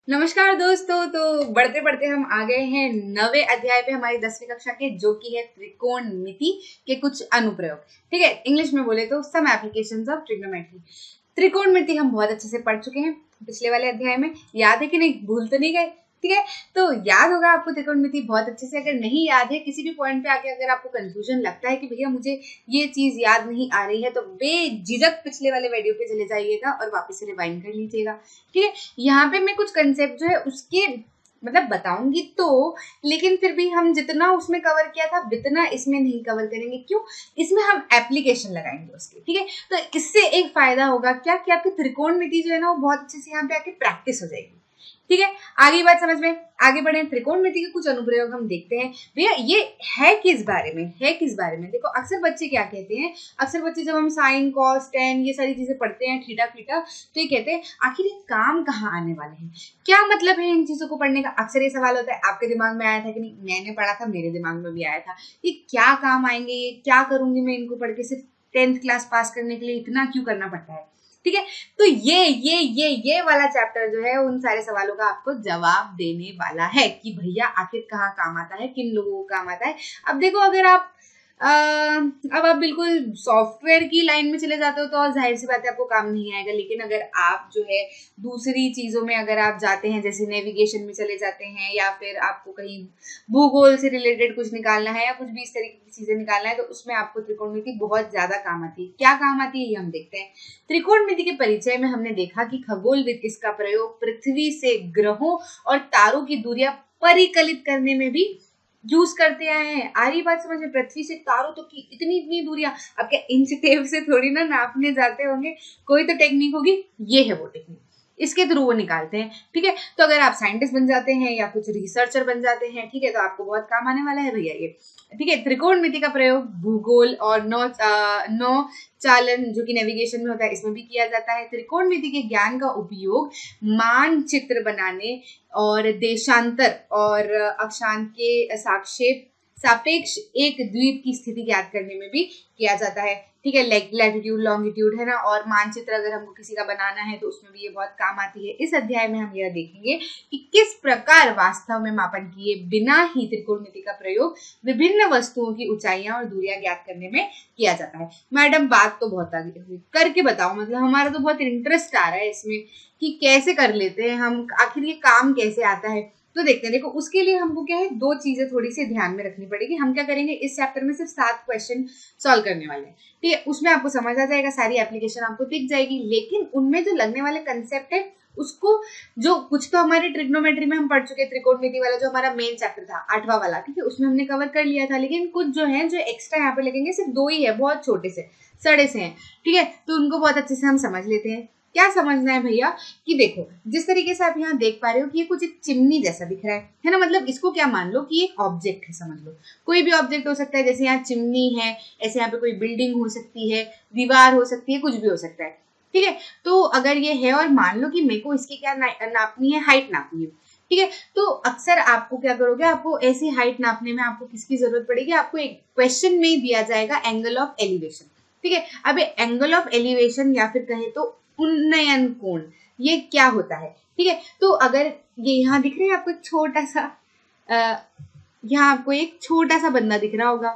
नमस्कार दोस्तों। तो बढ़ते बढ़ते हम आ गए हैं 9वें अध्याय पे हमारी 10वीं कक्षा के, जो कि है त्रिकोणमिति के कुछ अनुप्रयोग। ठीक है, इंग्लिश में बोले तो सम एप्लीकेशंस ऑफ ट्रिग्नोमेट्री। त्रिकोणमिति हम बहुत अच्छे से पढ़ चुके हैं पिछले वाले अध्याय में, याद है कि नहीं? भूल तो नहीं गए? ठीक है, तो याद होगा आपको त्रिकोणमिति बहुत अच्छे से। अगर नहीं याद है, किसी भी पॉइंट पे आके अगर आपको कंफ्यूजन लगता है कि भैया मुझे ये चीज याद नहीं आ रही है, तो बेझिझक पिछले वाले वीडियो पे चले जाइएगा और वापस से रिवाइंड कर लीजिएगा। ठीक है, यहाँ पे मैं कुछ कंसेप्ट जो है उसके बताऊंगी तो, लेकिन फिर भी हम जितना उसमें कवर किया था उतना इसमें नहीं कवर करेंगे। क्यों? इसमें हम एप्लीकेशन लगाएंगे उसके। ठीक है, तो इससे एक फायदा होगा क्या कि आपकी त्रिकोणमिति जो है ना वो बहुत अच्छे से यहाँ पे आके प्रैक्टिस हो जाएगी। ठीक है, आगे बात समझ में। आगे बढ़े, त्रिकोणमिति के कुछ अनुप्रयोग हम देखते हैं। भैया ये है किस बारे में? देखो, अक्सर बच्चे क्या कहते हैं, अक्सर बच्चे जब हम साइन कॉस टेन ये सारी चीजें पढ़ते हैं, थीटा फीटा, तो ये कहते हैं आखिर ये काम कहाँ आने वाले हैं, क्या मतलब है इन चीजों को पढ़ने का। अक्सर ये सवाल होता है, आपके दिमाग में आया था कि नहीं? मैंने पढ़ा था, मेरे दिमाग में भी आया था, ये क्या काम आएंगे, ये क्या करूंगी मैं इनको पढ़ के, सिर्फ 10th क्लास पास करने के लिए इतना क्यों करना पड़ता है। ठीक है, तो ये वाला चैप्टर जो है उन सारे सवालों का आपको जवाब देने वाला है कि भैया आखिर कहाँ काम आता है, किन लोगों को काम आता है। अब देखो, अगर आप अब आप बिल्कुल सॉफ्टवेयर की लाइन में चले जाते हो तो और जाहिर सी बात है आपको काम नहीं आएगा। लेकिन अगर आप जो है दूसरी चीजों में अगर आप जाते हैं, जैसे नेविगेशन में चले जाते हैं, या फिर आपको कहीं भूगोल से रिलेटेड कुछ निकालना है या कुछ भी इस तरीके की चीजें निकालना है, तो उसमें आपको त्रिकोणमिति बहुत ज्यादा काम आती है। क्या काम आती है ये हम देखते हैं। त्रिकोणमिति के परिचय में हमने देखा कि खगोलविद इसका प्रयोग पृथ्वी से ग्रहों और तारों की दूरियां परिकलित करने में भी यूज करते आए हैं। आ रही बात समझ में? पृथ्वी से तारों तक की इतनी इतनी दूरियां, अब क्या इंच टेप से थोड़ी ना नापने जाते होंगे, कोई तो टेक्निक होगी। ये है वो टेक्निक, इसके थ्रू वो निकालते हैं। ठीक है, तो अगर आप साइंटिस्ट बन जाते हैं या कुछ रिसर्चर बन जाते हैं, ठीक है, तो आपको बहुत काम आने वाला है भैया ये। ठीक है, त्रिकोणमिति का प्रयोग भूगोल और नौ चालन जो कि नेविगेशन में होता है, इसमें भी किया जाता है। त्रिकोणमिति के ज्ञान का उपयोग मानचित्र बनाने और देशांतर और अक्षांश के सापेक्ष एक द्वीप की स्थिति ज्ञात करने में भी किया जाता है। ठीक है, लैटिट्यूड लॉन्गिट्यूड है ना, और मानचित्र अगर हमको किसी का बनाना है तो उसमें भी ये बहुत काम आती है। इस अध्याय में हम यह देखेंगे कि किस प्रकार वास्तव में मापन किए बिना ही त्रिकोणमिति का प्रयोग विभिन्न वस्तुओं की ऊंचाइयां और दूरियां ज्ञात करने में किया जाता है। मैडम बात तो बहुत आगे हुई, करके बताओ। मतलब हमारा तो बहुत इंटरेस्ट आ रहा है इसमें कि कैसे कर लेते हैं हम, आखिर ये काम कैसे आता है। तो देखते हैं। देखो, उसके लिए हमको क्या है, दो चीजें थोड़ी सी ध्यान में रखनी पड़ेगी। हम क्या करेंगे, इस चैप्टर में सिर्फ 7 क्वेश्चन सॉल्व करने वाले हैं। ठीक है, उसमें आपको समझ आ जाएगा, सारी एप्लीकेशन आपको दिख जाएगी। लेकिन उनमें जो लगने वाले कंसेप्ट है उसको, जो कुछ तो हमारे ट्रिग्नोमेट्री में हम पढ़ चुके, त्रिकोणमिति वाला जो हमारा मेन चैप्टर था 8वां वाला, ठीक है, उसमें हमने कवर कर लिया था। लेकिन कुछ जो है जो एक्स्ट्रा यहाँ पे लगेंगे, सिर्फ 2 ही है, बहुत छोटे से सड़े से हैं। ठीक है, तो उनको बहुत अच्छे से हम समझ लेते हैं। क्या समझना है भैया कि देखो, जिस तरीके से आप यहाँ देख पा रहे हो कि ये कुछ एक चिमनी जैसा दिख रहा है ना, मतलब इसको क्या मान लो कि एक ऑब्जेक्ट है, समझ लो। कोई भी ऑब्जेक्ट हो सकता है, जैसे यहाँ चिमनी है, ऐसे यहाँ पे कोई बिल्डिंग हो सकती है, दीवार हो सकती है, कुछ भी हो सकता है। ठीक है, तो अगर ये है और मान लो कि मेरे को इसकी क्या नापनी है, हाइट नापनी है। ठीक है, तो अक्सर आपको क्या करोगे, आपको ऐसी हाइट नापने में आपको किसकी जरूरत पड़ेगी, आपको एक क्वेश्चन में दिया जाएगा एंगल ऑफ एलिवेशन। ठीक है, अब एंगल ऑफ एलिवेशन या फिर कहे तो उन्नयन कोण, ये क्या होता है। ठीक है, तो अगर ये यहाँ दिख रहा है आपको छोटा सा, यहाँ आपको एक छोटा सा बंदा दिख रहा होगा,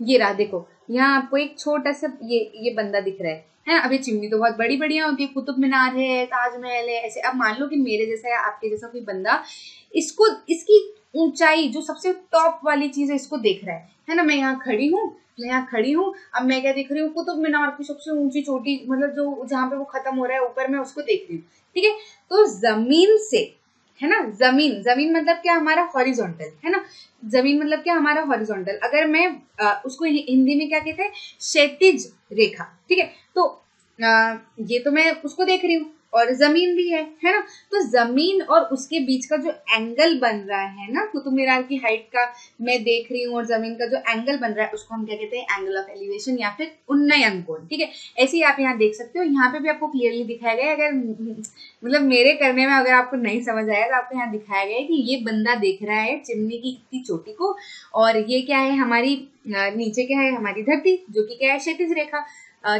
ये रहा, देखो यहाँ आपको एक छोटा सा ये बंदा दिख रहा है ना। अब ये चिमनी तो बहुत बड़ी बढ़िया होती है, कुतुब मीनार है, ताजमहल है, ऐसे। अब मान लो कि मेरे जैसा या आपके जैसा कोई बंदा इसको, इसकी ऊंचाई जो सबसे टॉप वाली चीज है, इसको देख रहा है ना। मैं यहाँ खड़ी हूँ, अब मैं क्या देख रही हूँ, कुतुब मीनार की सबसे ऊंची चोटी, मतलब जो जहाँ पे वो खत्म हो रहा है ऊपर, मैं उसको देख रही हूँ। ठीक है, तो जमीन से, है ना, जमीन मतलब क्या, हमारा हॉरिजॉन्टल, है ना। जमीन मतलब क्या, हमारा हॉरिजॉन्टल। अगर मैं उसको हिंदी में क्या कहते हैं, क्षैतिज रेखा। ठीक है, तो ये तो मैं उसको देख रही हूँ और जमीन भी है ना। तो जमीन और उसके बीच का जो एंगल बन रहा है ना, कुतुब मीनार की हाइट का मैं देख रही हूँ और जमीन का जो एंगल बन रहा है, उसको हम क्या कहते हैं, एंगल ऑफ एलिवेशन या फिर उन्नयन कोण। ठीक है, ऐसे ही आप यहाँ देख सकते हो, यहाँ पे भी आपको क्लियरली दिखाया गया है। अगर मतलब मेरे करने में अगर आपको नहीं समझ आया तो आपको यहाँ दिखाया गया है कि ये बंदा देख रहा है चिमनी की इतनी चोटी को, और ये क्या है हमारी नीचे क्या है, हमारी धरती, जो कि क्या है, क्षैतिज रेखा।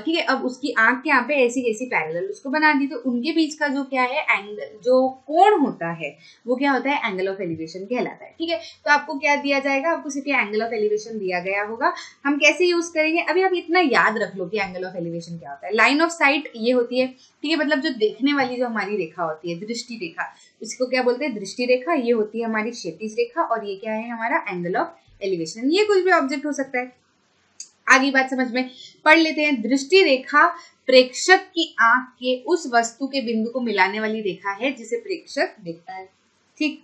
ठीक है। अब उसकी आंख के यहाँ पे ऐसी ऐसी पैरेलल उसको बना दी, तो उनके बीच का जो क्या है एंगल, जो कोण होता है वो क्या होता है, एंगल ऑफ एलिवेशन कहलाता है। ठीक है, तो आपको क्या दिया जाएगा, आपको सिर्फ एंगल ऑफ एलिवेशन दिया गया होगा। हम कैसे यूज करेंगे, अभी आप इतना याद रख लो कि एंगल ऑफ एलिवेशन क्या होता है। लाइन ऑफ साइट ये होती है, ठीक है, मतलब जो देखने वाली जो हमारी रेखा होती है, दृष्टि रेखा, उसको क्या बोलते हैं, दृष्टि रेखा। ये होती है हमारी क्षैतिज रेखा, और ये क्या है हमारा एंगल ऑफ एलिवेशन। ये कुछ भी ऑब्जेक्ट हो सकता है। आगे बात समझ में पढ़ लेते हैं। दृष्टि रेखा प्रेक्षक की आंख के उस वस्तु के बिंदु को मिलाने वाली रेखा है जिसे प्रेक्षक देखता है। ठीक,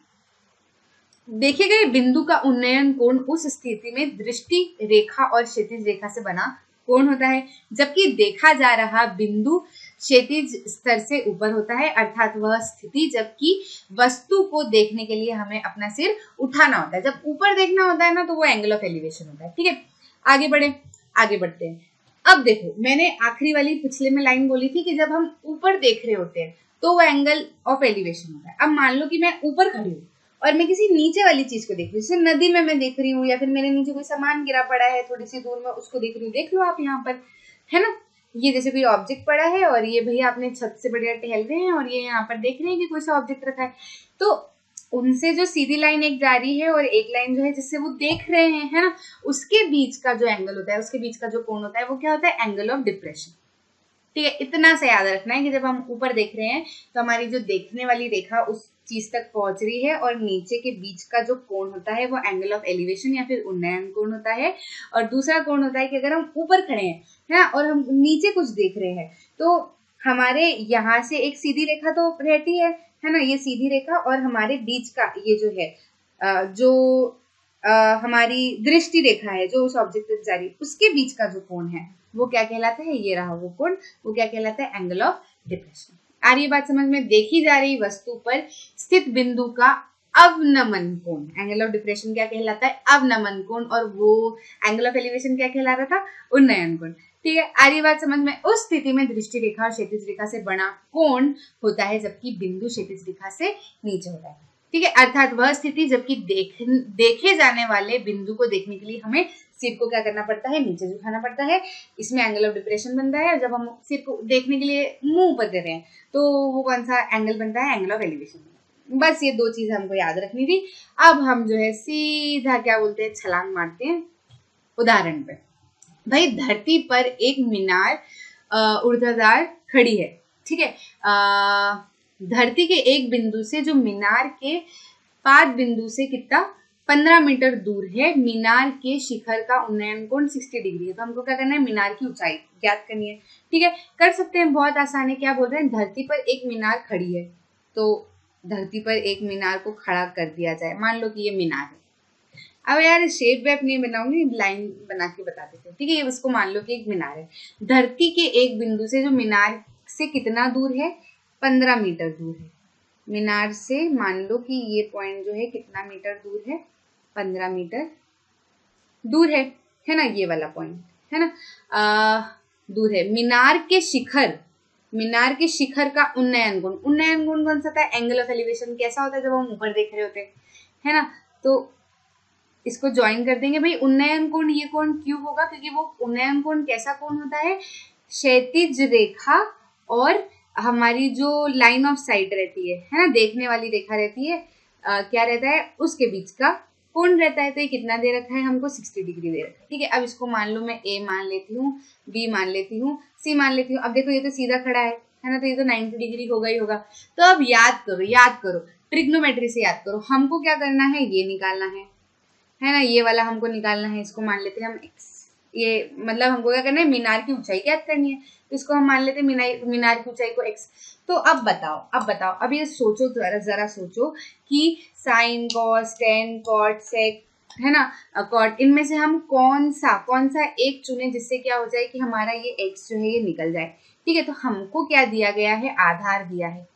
देखे गए बिंदु का उन्नयन कोण उस स्थिति में दृष्टि रेखा और क्षैतिज रेखा से बना कोण होता है, जबकि देखा जा रहा बिंदु क्षैतिज स्तर से ऊपर होता है, अर्थात वह स्थिति जबकि वस्तु को देखने के लिए हमें अपना सिर उठाना होता है। जब ऊपर देखना होता है ना, तो वो एंगल ऑफ एलिवेशन होता है। ठीक है, आगे बढ़ते हैं। अब देखो, मैंने आखिरी वाली पिछले में लाइन बोली थी कि जब हम ऊपर देख रहे होते हैं तो वो एंगल ऑफ एलिवेशन होता है। अब मान लो कि मैं ऊपर खड़ी हूँ और मैं किसी नीचे वाली चीज को देख रही हूँ, जैसे नदी में मैं देख रही हूँ, या फिर मेरे नीचे कोई सामान गिरा पड़ा है थोड़ी सी दूर में, उसको देख रही हूँ। देख लो आप यहाँ पर, है ना, ये जैसे कोई ऑब्जेक्ट पड़ा है और ये भैया अपने छत से बढ़िया टहल रहे हैं और ये यहाँ पर देख रहे हैं कि कोई सा ऑब्जेक्ट रखा है। तो उनसे जो सीधी लाइन एक जा रही है और एक लाइन जो है जिससे वो देख रहे हैं, है ना, उसके बीच का जो एंगल होता है, उसके बीच का जो कोण होता है, वो क्या होता है, एंगल ऑफ डिप्रेशन। ठीक है, इतना सा याद रखना है कि जब हम ऊपर देख रहे हैं तो हमारी जो देखने वाली रेखा उस चीज तक पहुंच रही है, और नीचे के बीच का जो कोण होता है वो एंगल ऑफ एलिवेशन या फिर उन्नयन कोण होता है। और दूसरा कोण होता है कि अगर हम ऊपर खड़े हैं, है ना, और हम नीचे कुछ देख रहे हैं, तो हमारे यहाँ से एक सीधी रेखा तो रहती है ना, ये सीधी रेखा, और हमारे बीच का ये जो है जो हमारी दृष्टि रेखा है जो उस ऑब्जेक्ट तक जा रही है, उसके बीच का जो कोण है वो क्या कहलाता है, ये रहा वो कोण, वो क्या कहलाता है, एंगल ऑफ डिप्रेशन। आ रही बात समझ में। देखी जा रही वस्तु पर स्थित बिंदु का अवनमन कोण, एंगल ऑफ डिप्रेशन क्या कहलाता है, अवनमन कोण, और वो एंगल ऑफ एलिवेशन क्या कहला रहा था, उन्नयन कोण। ठीक है, आ रही बात समझ में। उस स्थिति में दृष्टि रेखा और क्षैतिज रेखा से बना कोण होता है, जबकि बिंदु क्षैतिज रेखा से नीचे होता है। ठीक है, अर्थात वह स्थिति जबकि देखे जाने वाले बिंदु को देखने के लिए हमें सिर को क्या करना पड़ता है, नीचे झुकाना पड़ता है, इसमें एंगल ऑफ डिप्रेशन बनता है। जब हम सिर को देखने के लिए मुंह ऊपर कर रहे हैं तो वो कौन सा एंगल बनता है, एंगल ऑफ एलिवेशन। बस ये दो चीज हमको याद रखनी थी। अब हम जो है सीधा क्या बोलते हैं, छलांग मारते हैं उदाहरण पे। भाई, धरती पर एक मीनार ऊर्ध्वाधर खड़ी है। ठीक है, धरती के एक बिंदु से जो मीनार के पाद बिंदु से कितना 15 मीटर दूर है, मीनार के शिखर का उन्नयन कोण 60 डिग्री है। तो हमको क्या करना है, मीनार की ऊंचाई ज्ञात करनी है। ठीक है, कर सकते हैं, बहुत आसान है। क्या बोल रहे हैं, धरती पर एक मीनार खड़ी है, तो धरती पर एक मीनार को खड़ा कर दिया जाए। मान लो कि ये मीनार है। अब यार शेप वेप नहीं बनाऊंगी, लाइन बना के बता देते हैं। ठीक है, ये उसको मान लो कि एक मीनार है। धरती के एक बिंदु से जो मीनार से कितना दूर है, 15 मीटर दूर है। मीनार से मान लो कि ये पॉइंट जो है कितना मीटर दूर है, 15 मीटर दूर है ना, ये वाला पॉइंट है ना, दूर है। मीनार के शिखर का उन्नयन गुण कौन सा था, एंगल ऑफ एलिवेशन। कैसा होता है जब हम ऊपर देख रहे होते हैं, है ना, तो इसको ज्वाइन कर देंगे। भाई, उन्नयन कोण, ये कोण क्यों होगा, क्योंकि वो उन्नयन कोण कैसा कोण होता है, क्षैतिज रेखा और हमारी जो लाइन ऑफ साइट रहती है ना, देखने वाली रेखा रहती है, क्या रहता है, उसके बीच का कोण रहता है। तो ये कितना दे रखा है हमको, 60 डिग्री दे रखा है। ठीक है, अब इसको मान लो मैं ए मान लेती हूँ, बी मान लेती हूँ, सी मान लेती हूँ। अब देखो ये तो सीधा खड़ा है ना, तो ये तो 90 डिग्री होगा ही होगा। तो अब याद करो ट्रिग्नोमेट्री से याद करो, हमको क्या करना है, ये निकालना है ना, ये वाला हमको निकालना है। इसको मान लेते हैं हम x, ये मतलब हमको क्या करना है, मीनार की ऊंचाई ज्ञात करनी है, तो इसको हम मान लेते हैं मीनार की ऊंचाई को x। तो अब बताओ, अब ये सोचो, जरा सोचो कि साइन, कॉस, टेन, कॉट, सेक, है ना, कॉट, इनमें से हम कौन सा एक चुने जिससे क्या हो जाए कि हमारा ये x जो है ये निकल जाए। ठीक है, तो हमको क्या दिया गया है, आधार दिया है,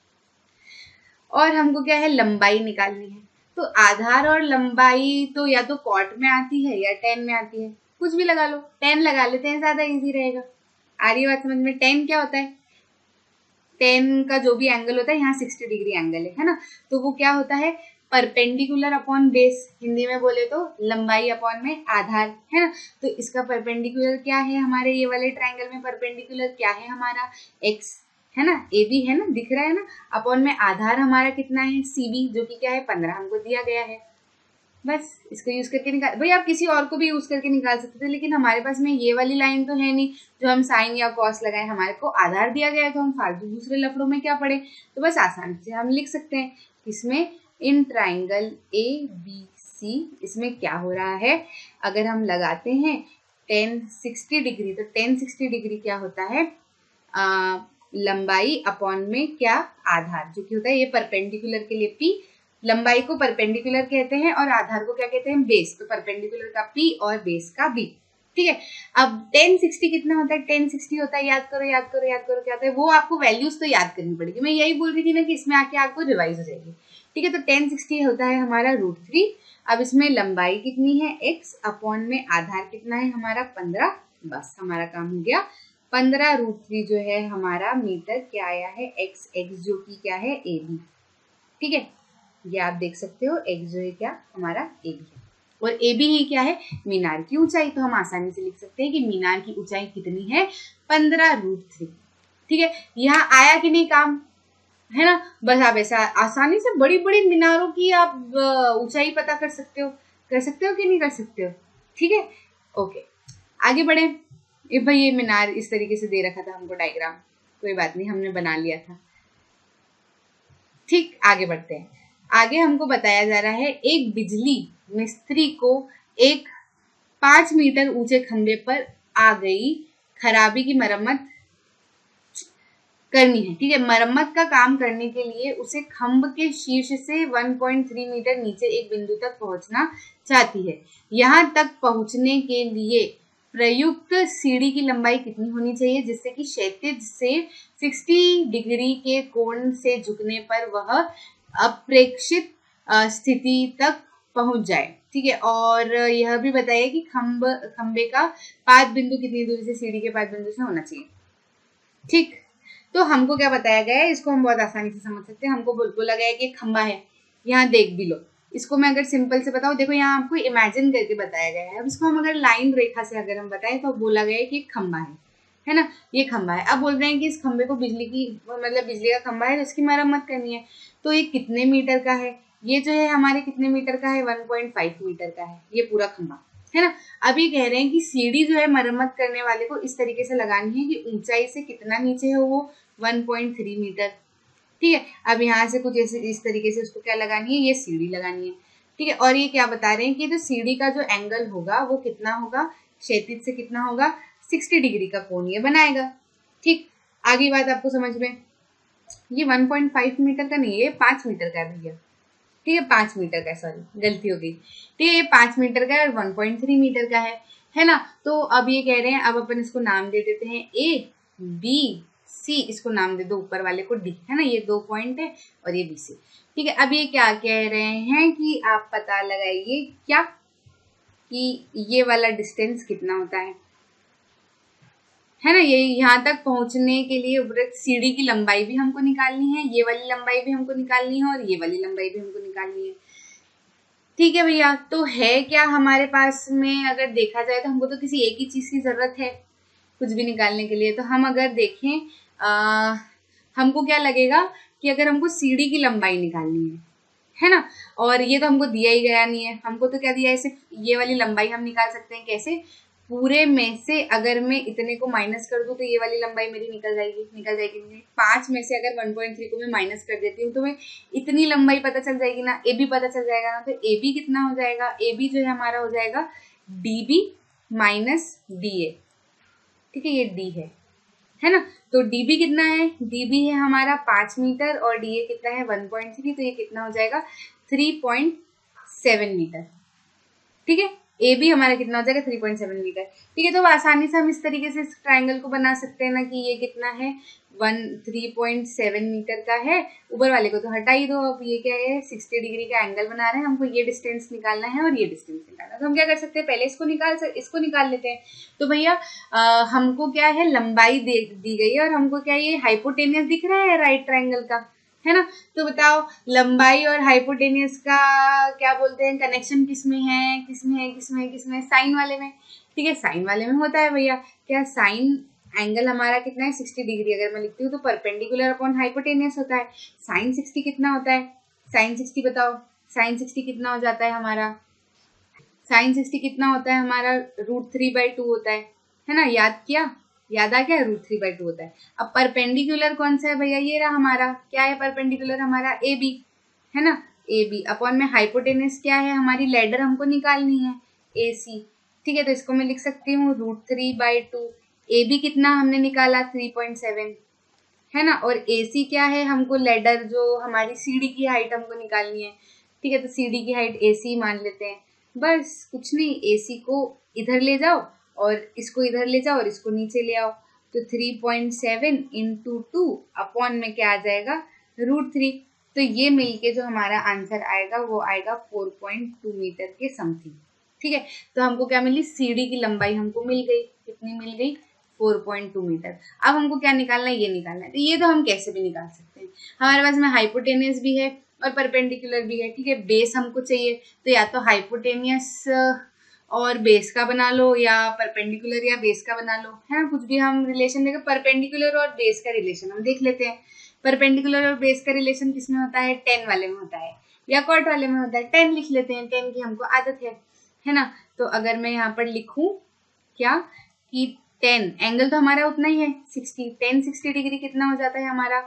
और हमको क्या है, लंबाई निकालनी है। तो आधार और लंबाई तो या तो कॉट में आती है या टेन में आती है, कुछ भी लगा लो, 10 लगा लेते हैं, ज्यादा इजी रहेगा। आ रही बात समझ में। 10 क्या होता है, 10 का जो भी एंगल होता है, यहाँ 60 डिग्री एंगल है ना, तो वो क्या होता है, परपेंडिकुलर अपॉन बेस, हिंदी में बोले तो लंबाई अपॉन में आधार, है ना। तो इसका परपेंडिकुलर क्या है, हमारे ये वाले ट्राइंगल में परपेंडिकुलर क्या है हमारा x, है ना, AB है ना, दिख रहा है ना, अपॉन में आधार हमारा कितना है CB, जो कि क्या है 15 हमको दिया गया है। बस इसको यूज करके निकाल, भाई आप किसी और को भी यूज करके निकाल सकते थे, लेकिन हमारे पास में ये वाली लाइन तो है नहीं जो हम साइन या कॉस लगाए, हमारे को आधार दिया गया है तो हम फालतू दूसरे लफड़ों में क्या पढ़े, तो बस आसानी से हम लिख सकते हैं इसमें इन ट्राइंगल ABC इसमें क्या हो रहा है, अगर हम लगाते हैं 1060 डिग्री, तो 1060 डिग्री क्या होता है, लंबाई अपॉन में क्या आधार, जो कि होता है ये परपेंडिकुलर के लिए P, लंबाई को परपेंडिकुलर कहते हैं और आधार को क्या कहते हैं बेस, तो परपेंडिकुलर का P और बेस का B, ठीक है। अब 1060 कितना होता है, 1060 होता है, याद करो याद करो याद करो क्या होता है, वो आपको वैल्यूज तो याद करनी पड़ेगी, मैं यही बोल रही थी ना कि इसमें आके आपको रिवाइज हो जाएगी, ठीक है। तो 1060 होता है हमारा √3, अब इसमें लंबाई कितनी है x अपॉन में आधार कितना है हमारा 15, बस हमारा काम हो गया। 15√3 जो है हमारा मीटर क्या आया है x जो कि क्या है AB, ठीक है, ये आप देख सकते हो x जो है क्या हमारा AB है, और AB ही क्या है मीनार की ऊंचाई, तो हम आसानी से लिख सकते हैं कि मीनार की ऊंचाई कितनी है 15√3, ठीक है। यहाँ आया कि नहीं काम, है ना, बस आप ऐसा आसानी से बड़ी बड़ी मीनारों की आप ऊंचाई पता कर सकते हो कि नहीं कर सकते हो, ठीक है। ओके आगे बढ़े, भाई ये मीनार इस तरीके से दे रखा था हमको डायग्राम, कोई बात नहीं हमने बना लिया था, ठीक। आगे बढ़ते हैं, आगे हमको बताया जा रहा है एक बिजली मिस्त्री को एक 5 मीटर ऊंचे खंबे पर आ गई खराबी की मरम्मत करनी है, ठीक है। मरम्मत का काम करने के लिए उसे खंभ के शीर्ष से 1.3 मीटर नीचे एक बिंदु तक पहुंचना चाहती है। यहां तक पहुंचने के लिए प्रयुक्त सीढ़ी की लंबाई कितनी होनी चाहिए, जिससे कि क्षैतिज से 60 डिग्री के कोण से झुकने पर वह अप्रेक्षित स्थिति तक पहुंच जाए, ठीक है। और यह भी बताइए कि खंबे का पाद बिंदु कितनी दूरी से सीढ़ी के पाद बिंदु से होना चाहिए, ठीक। तो हमको क्या बताया गया है, इसको हम बहुत आसानी से समझ सकते हैं। हमको बोला गया है कि एक खंबा है, यहाँ देख भी लो, इसको मैं अगर सिंपल से बताऊं, देखो यहाँ आपको इमेजिन करके बताया गया है। अब इसको हम अगर लाइन रेखा से अगर हम बताएं तो बोला गया है कि एक खंबा है ना, ये खंबा है। अब बोल रहे हैं कि इस खंबे को बिजली का खंबा है तो इसकी मरम्मत करनी है, तो ये कितने मीटर का है, ये जो है हमारे कितने मीटर का है 1.5 मीटर का है ये पूरा खंबा, है ना। अब ये कह रहे हैं कि सीढ़ी जो है मरम्मत करने वाले को इस तरीके से लगानी है कि ऊंचाई से कितना नीचे हो वो 1.3 मीटर, ठीक है। अब यहाँ से कुछ ऐसे इस तरीके से उसको क्या लगानी है, ये सीढ़ी लगानी है, ठीक है। और ये क्या बता रहे हैं कि जो सीढ़ी का जो एंगल होगा वो कितना होगा, क्षैतिज से कितना होगा 60 डिग्री का कोण ये बनाएगा, ठीक। आगे बात आपको समझ में, ये 1.5 मीटर का नहीं है, 5 मीटर का है भैया, ठीक है, 5 मीटर का, सॉरी गलती हो गई, ठीक है, ये 5 मीटर का है और 1.3 मीटर का है ना। तो अब ये कह रहे हैं, अब अपन इसको नाम दे देते हैं ABC, इसको नाम दे दो ऊपर वाले को D, है ना, ये 2 पॉइंट है और ये BC, ठीक है। अब ये क्या कह रहे हैं कि आप पता लगाइए क्या कि ये वाला डिस्टेंस कितना होता है ना, ये यहाँ तक पहुंचने के लिए उपरोक्त सीढ़ी की लंबाई भी हमको निकालनी है, ये वाली लंबाई भी हमको निकालनी है और ये वाली लंबाई भी हमको निकालनी है, ठीक है भैया। तो है क्या हमारे पास में, अगर देखा जाए तो हमको तो किसी एक ही चीज की जरूरत है कुछ भी निकालने के लिए। तो हम अगर देखें हमको क्या लगेगा कि अगर हमको सीढ़ी की लंबाई निकालनी है ना, और ये तो हमको दिया ही गया नहीं है, हमको तो क्या दिया है, सिर्फ ये वाली लंबाई हम निकाल सकते हैं कैसे, पूरे में से अगर मैं इतने को माइनस कर दूं तो ये वाली लंबाई मेरी निकल जाएगी। 5 में से अगर 1.3 को मैं माइनस कर देती हूँ तो मैं इतनी लंबाई पता चल जाएगी ना, ए बी पता चल जाएगा ना। तो ए बी कितना हो जाएगा, ए बी जो है हमारा हो जाएगा DB माइनस DA, ठीक है, ये D है ना। तो DB कितना है, DB है हमारा 5 मीटर और DA कितना है 1.3, तो ये कितना हो जाएगा 3.7 मीटर, ठीक है। ए बी हमारा कितना हो जाएगा 3.7 मीटर, ठीक है। तो आसानी से हम इस तरीके से इस ट्राइंगल को बना सकते हैं ना कि ये कितना है 3.7 मीटर का है, ऊपर वाले को तो हटा ही दो। अब ये क्या है 60 डिग्री का एंगल बना रहे हैं, हमको ये डिस्टेंस निकालना है और ये डिस्टेंस निकालना है। तो हम क्या कर सकते हैं, पहले इसको निकाल लेते हैं। तो भैया हमको क्या है लंबाई दी गई है और हमको क्या ये हाइपोटेनियस दिख रहा है राइट ट्राइंगल का, है ना। तो बताओ लंबाई और हाइपोटेनियस का क्या बोलते हैं, कनेक्शन किसमें है, किसमें है, किसमें है, किसमें है, साइन वाले में। ठीक है, साइन वाले में होता है भैया। क्या साइन एंगल हमारा कितना है 60 डिग्री, अगर मैं लिखती हूँ तो परपेंडिकुलर अपॉन हाइपोटेनियस होता है। साइन 60 कितना होता है, साइन 60 बताओ, साइन 60 कितना हो जाता है हमारा, साइन 60 कितना होता है हमारा, √3/2 होता है ना। याद किया, याद आ गया, √3/2 होता है। अब परपेंडिकुलर कौन सा है भैया, ये रहा हमारा, क्या है परपेंडिकुलर हमारा, ए बी, है ना। ए बी अपॉन में हाइपोटेनस क्या है हमारी, लेडर हमको निकालनी है, ए सी। ठीक है, तो इसको मैं लिख सकती हूँ √3/2। ए बी कितना हमने निकाला 3.7, है ना। और ए सी क्या है, हमको लेडर जो हमारी सीढ़ी की हाइट हमको निकालनी है। ठीक है, तो सीढ़ी की हाइट ए सी मान लेते हैं। बस कुछ नहीं, ए सी को इधर ले जाओ और इसको इधर ले जाओ और इसको नीचे ले आओ, तो 3.7 × 2 अपॉन में क्या आ जाएगा, √3। तो ये मिलके जो हमारा आंसर आएगा वो आएगा 4.2 मीटर के समथिंग। ठीक है, तो हमको क्या मिली, सीढ़ी की लंबाई हमको मिल गई, कितनी मिल गई, 4.2 मीटर। अब हमको क्या निकालना है, ये निकालना है। तो ये तो हम कैसे भी निकाल सकते हैं, हमारे पास में हाइपोटेनियस भी है और परपेंडिकुलर भी है। ठीक है, बेस हमको चाहिए, तो या तो हाइपोटेनियस और बेस का बना लो या परपेंडिकुलर या बेस का बना लो, है ना। कुछ भी हम रिलेशन देखें, परपेंडिकुलर और बेस का रिलेशन हम देख लेते हैं। परपेंडिकुलर और बेस का रिलेशन किसमें होता है, 10 वाले में होता है या कॉट वाले में होता है। 10 लिख लेते हैं, 10 की हमको आदत है ना। तो अगर मैं यहाँ पर लिखूं क्या कि 10 एंगल तो हमारा उतना ही है 60, 10 60 डिग्री कितना हो जाता है हमारा,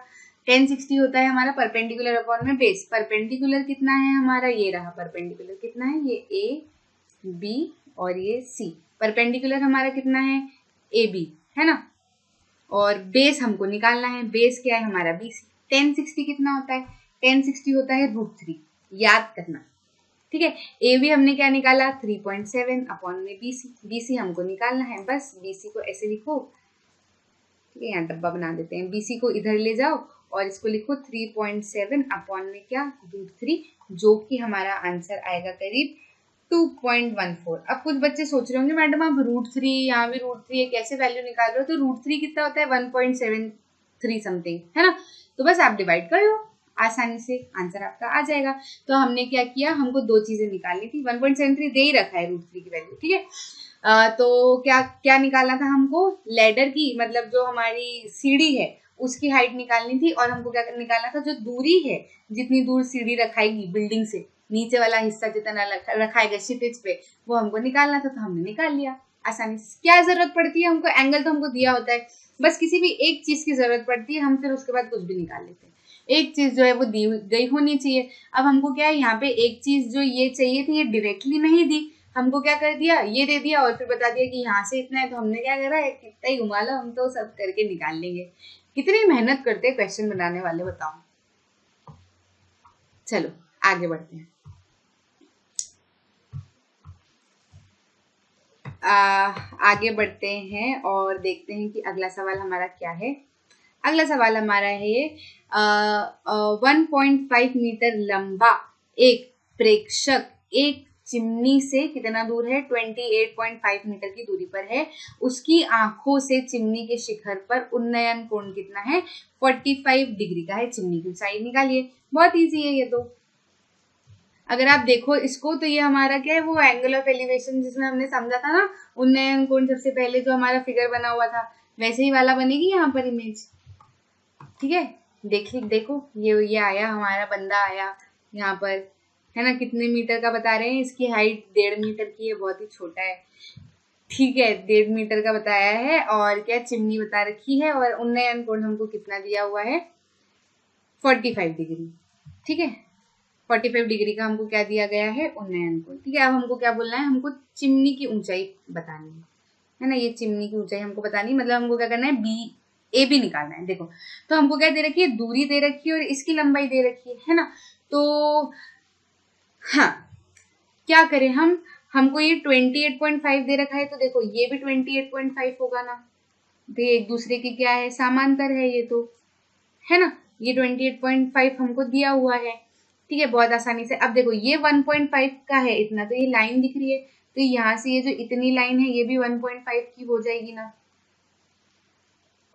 10 60 होता है हमारा परपेंडिकुलर अपॉन में बेस। परपेंडिकुलर कितना है हमारा, ये रहा परपेंडिकुलर कितना है, ये ए बी और ये सी। परपेंडिकुलर हमारा कितना है, ए बी, है ना। और बेस हमको निकालना है, बेस क्या है हमारा, बी सी। 10 60 कितना होता है, 10 60 होता है √3, याद करना। ठीक है, ए बी हमने क्या निकाला 3.7 अपॉन में बी सी, बी सी हमको निकालना है। बस बी सी को ऐसे लिखो, ठीक है, यहाँ डब्बा बना देते हैं। बी सी को इधर ले जाओ और इसको लिखो 3.7 अपॉन में क्या, √3, जो कि हमारा आंसर आएगा करीब 2.14। अब कुछ बच्चे सोच रहे होंगे मैडम आप √3 यहाँ भी √3 है, कैसे वैल्यू निकाल रहे हो, तो √3 कितना होता है 1.73 समथिंग, है ना। तो बस आप डिवाइड कर लो, आसानी से आंसर आपका आ जाएगा। तो हमने क्या किया, हमको दो चीजें निकालनी थी, 1.73 दे ही रखा है √3 की वैल्यू। ठीक है, तो क्या क्या निकालना था हमको, लेडर की, मतलब जो हमारी सीढ़ी है उसकी हाइट निकालनी थी। और हमको क्या निकालना था, जो दूरी है, जितनी दूर सीढ़ी रखाएगी बिल्डिंग से, नीचे वाला हिस्सा जितना रखाएगा क्षितिज पे, वो हमको निकालना था। तो हमने निकाल लिया आसानी से। क्या जरूरत पड़ती है हमको, एंगल तो हमको दिया होता है, बस किसी भी एक चीज की जरूरत पड़ती है, हम फिर उसके बाद कुछ भी निकाल लेते हैं। एक चीज जो है वो दी गई होनी चाहिए। अब हमको क्या है, यहाँ पे एक चीज जो ये चाहिए थी ये डायरेक्टली नहीं दी, हमको क्या कर दिया, ये दे दिया और फिर बता दिया कि यहाँ से इतना है। तो हमने क्या करा है, कितना ही घुमा लो, हम तो सब करके निकाल लेंगे। कितनी मेहनत करते हैं क्वेश्चन बनाने वाले, बताओ। चलो आगे बढ़ते हैं। आगे बढ़ते हैं और देखते हैं कि अगला सवाल हमारा क्या है। अगला सवाल हमारा है ये 1.5 मीटर लंबा एक प्रेक्षक एक चिमनी से कितना दूर है, 28.5 मीटर की दूरी पर है। उसकी आंखों से चिमनी के शिखर पर उन्नयन कोण कितना है, 45 डिग्री का है। चिमनी की ऊंचाई निकालिए। बहुत इजी है ये तो, अगर आप देखो इसको तो ये हमारा क्या है, वो एंगल ऑफ एलिवेशन जिसमें हमने समझा था ना, उन्नयन कोण सबसे पहले जो हमारा फिगर बना हुआ था, वैसे ही वाला बनेगी यहाँ पर इमेज। ठीक है, देखो ये आया हमारा बंदा आया यहाँ पर, है ना। कितने मीटर का बता रहे हैं, इसकी हाइट 1.5 मीटर की है, बहुत ही छोटा है। ठीक है, 1.5 मीटर का बताया है और क्या चिमनी बता रखी है, और उन्नयन कोण हमको कितना दिया हुआ है, 45 डिग्री। ठीक है, 45 डिग्री का हमको क्या दिया गया है, उन्नयन कोण। ठीक है, अब हमको क्या बोलना है, हमको चिमनी की ऊंचाई बतानी है ना। ये चिमनी की ऊंचाई हमको बतानी, मतलब हमको क्या करना है, ए बी निकालना है। देखो तो हमको क्या दे रखी है, दूरी दे रखी है और इसकी लंबाई दे रखी है ना। तो हाँ, क्या करें हमको ये 28.5 दे रखा है, तो देखो ये भी 28.5 होगा ना। तो ये एक दूसरे की क्या है, समांतर है ये तो, है ना। ये 28.5 हमको दिया हुआ है। ठीक है, बहुत आसानी से। अब देखो ये 1.5 का है इतना, तो ये लाइन दिख रही है, तो यहाँ से ये जो इतनी लाइन है ये भी 1.5 की हो जाएगी ना।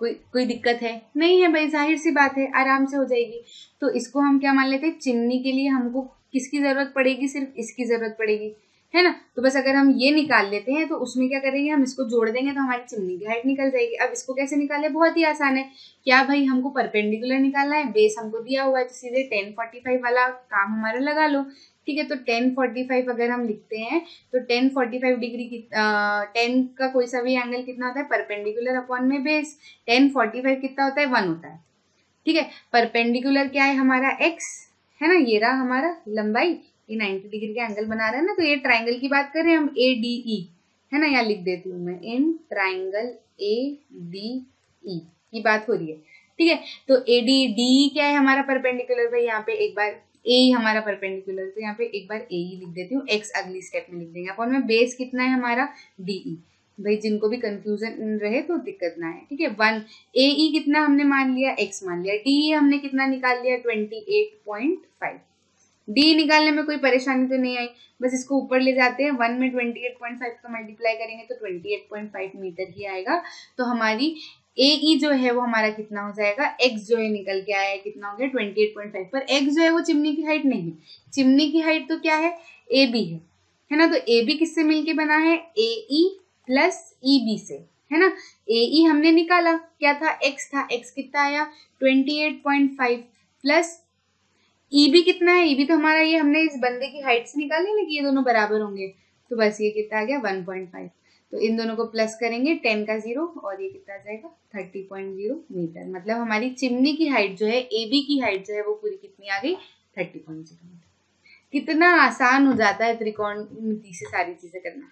कोई दिक्कत है नहीं है भाई, जाहिर सी बात है, आराम से हो जाएगी। तो इसको हम क्या मान लेते हैं, चिमनी के लिए हमको किसकी जरूरत पड़ेगी, सिर्फ इसकी जरूरत पड़ेगी, है ना। तो बस अगर हम ये निकाल लेते हैं तो उसमें क्या करेंगे, हम इसको जोड़ देंगे तो हमारी चिमनी की हाइट निकल जाएगी। अब इसको कैसे निकाले, बहुत ही आसान है। क्या भाई, हमको परपेंडिकुलर निकालना है, बेस हमको दिया हुआ है, तो सीधे 1045 वाला काम हमारा लगा लो। ठीक है, तो 1045 अगर हम लिखते हैं तो 1045 डिग्री 10 का कोई सा भी एंगल कितना होता है, परपेंडिकुलर अपॉन में बेस। 1045 कितना होता है, 1 होता है। ठीक है, परपेंडिकुलर क्या है हमारा, x है ना, ये रहा हमारा लंबाई, ये 90 डिग्री का एंगल बना रहा है ना। तो ये ट्राइंगल की बात कर रहे हैं हम, ADE है ना, यहाँ लिख देती हूँ मैं, इन ट्राइंगल ADE की बात हो रही है। ठीक है, तो ADE क्या है हमारा परपेंडिकुलर, भाई यहाँ पे एक बार ए हमारा परपेंडिकुलर, तो यहाँ पे एक बार ए लिख देती हूँ, x अगली स्टेप में लिख देंगे अपन में। बेस कितना है हमारा, DE, भाई जिनको भी कंफ्यूजन रहे तो दिक्कत ना है। ठीक है, 1 AE कितना हमने मान लिया, x मान लिया, DE हमने कितना निकाल लिया, 28.5। डी निकालने में कोई परेशानी तो नहीं आई, बस इसको ऊपर ले जाते हैं, 1 में 28.5 का मल्टीप्लाई करेंगे तो 28.5 मीटर ही आएगा। तो हमारी AE जो है वो हमारा कितना हो जाएगा, x जो है निकल के आया है, कितना हो गया 28.5। पर x जो है वो चिमनी की हाइट नहीं है, चिमनी की हाइट तो क्या है, AB है ना। तो AB किससे मिलके बना है, AE प्लस EB से, है ना। AE हमने निकाला, क्या था, x था, x कितना आया 28.5 प्लस EB कितना है, EB तो हमारा ये हमने इस बंदे की हाइट से निकाले ना कि ये दोनों बराबर होंगे, तो बस ये कितना आ गया 1.5। तो इन दोनों को प्लस करेंगे, 10 का 0 और ये कितना आ जाएगा 30.0 मीटर। मतलब हमारी चिमनी की हाइट जो है, AB की हाइट जो है वो पूरी कितनी आ गई, 30.0 मीटर। कितना आसान हो जाता है त्रिकोणमिति से सारी चीजें करना।